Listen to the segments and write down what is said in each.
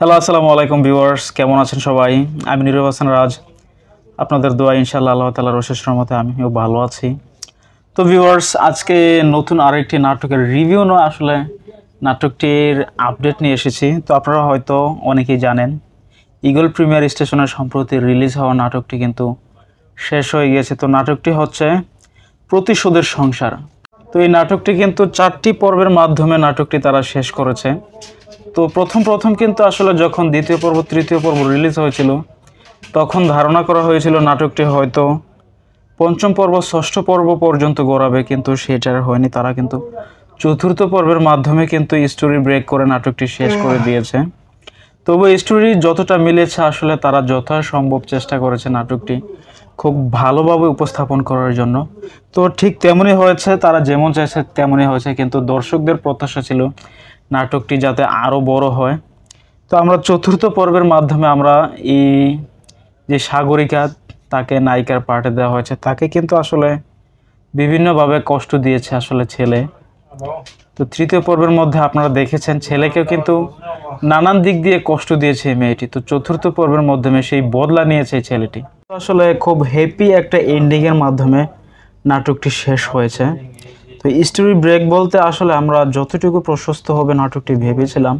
Hello, আসসালামু আলাইকুম viewers, কেমন আছেন সবাই? আমি নীরব হাসান রাজ। আপনাদের দোয়া ইনশাআল্লাহ আল্লাহ তাআলার অশেষ রহমতে আমিও ভালো আছি। তো ভিউয়ার্স, আজকে নতুন আরেকটি নাটকের রিভিউ নয়, আসলে নাটকটির আপডেট নিয়ে এসেছি। তো আপনারা হয়তো অনেকেই জানেন, ঈগল প্রিমিয়ার স্টেশনে সম্প্রতি রিলিজ হওয়া নাটকটি কিন্তু শেষ হয়ে গিয়েছে। তো নাটকটি হচ্ছে প্রতিশোধের সংসার। তো এই নাটকটি কিন্তু 4টি পর্বের মাধ্যমে নাটকটি তারা শেষ করেছে। তো প্রথম কিন্তু আসলে যখন দ্বিতীয় পর্ব তৃতীয় পর্ব রিলিজ হয়েছিল, তখন ধারণা করা হয়েছিল নাটকটি হয়তো পঞ্চম পর্ব ষষ্ঠ পর্ব পর্যন্ত গড়াবে, কিন্তু সেটার হয়নি। তারা কিন্তু চতুর্থ পর্বের মাধ্যমে কিন্তু স্টোরি ব্রেক করে নাটকটি শেষ করে দিয়েছে। তবু স্টোরি যতটা মিলেছে, আসলে তারা যথাসম্ভব চেষ্টা করেছে নাটকটি খুব ভালোভাবে উপস্থাপন করার জন্য। তো ঠিক তেমনই হয়েছে, তারা যেমন চাইছে তেমনই হয়েছে, কিন্তু দর্শকদের প্রত্যাশা ছিল নাটকটি যাতে আরও বড় হয়। তো আমরা চতুর্থ পর্বের মাধ্যমে আমরা এই যে সাগরিকা, তাকে নায়িকার পার্টে দেওয়া হয়েছে, তাকে কিন্তু আসলে বিভিন্নভাবে কষ্ট দিয়েছে আসলে ছেলে। তো তৃতীয় পর্বের মধ্যে আপনারা দেখেছেন ছেলেকেও কিন্তু নানান দিক দিয়ে কষ্ট দিয়েছে এই মেয়েটি। তো চতুর্থ পর্বের মাধ্যমে সেই বদলা নিয়েছে এই ছেলেটি। আসলে খুব হ্যাপি একটা এন্ডিংয়ের মাধ্যমে নাটকটি শেষ হয়েছে। তো স্টোরি ব্রেক বলতে আসলে আমরা যতটুকু প্রশস্ত হবে নাটকটি ভেবেছিলাম,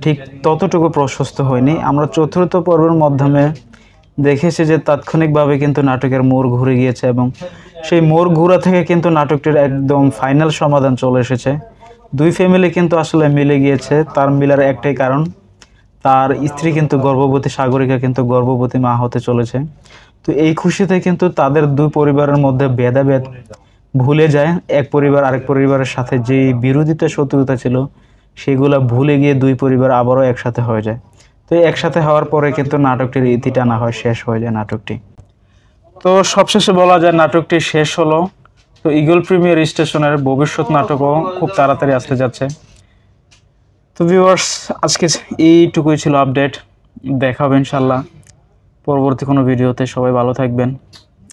ঠিক ততটুকু প্রশস্ত হয়নি। আমরা চতুর্থ পর্বের মাধ্যমে দেখেছি যে তাৎক্ষণিকভাবে কিন্তু নাটকের মোড় ঘুরে গিয়েছে, এবং সেই মোড় ঘোরা থেকে কিন্তু নাটকটির একদম ফাইনাল সমাধান চলে এসেছে। দুই ফ্যামিলি কিন্তু আসলে মিলে গিয়েছে। তার মিলার একটাই কারণ, তার স্ত্রী কিন্তু গর্ভবতী, সাগরিকা কিন্তু গর্ভবতী মা হতে চলেছে। তো এই খুশিতে কিন্তু তাদের দুই পরিবারের মধ্যে ভেদাভেদ ভুলে যায়। এক পরিবার আরেক পরিবারের সাথে যে বিরোধিতা শত্রুতা ছিল, সেগুলো ভুলে গিয়ে দুই পরিবার আবারও একসাথে হয়ে যায়। তো একসাথে হওয়ার পরে কিন্তু নাটকটির ইতি টানা হয়, শেষ হয়ে যায় নাটকটি। তো সবশেষে বলা যায় নাটকটি শেষ হলো। তো ঈগল প্রিমিয়ার স্টেশনের ভবিষ্যৎ নাটকও খুব তাড়াতাড়ি আসতে যাচ্ছে। তো ভিউয়ার্স, আজকে এইটুকুই ছিল আপডেট। দেখা হবে ইনশাল্লাহ পরবর্তী কোনো ভিডিওতে। সবাই ভালো থাকবেন।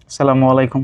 আসসালামু আলাইকুম।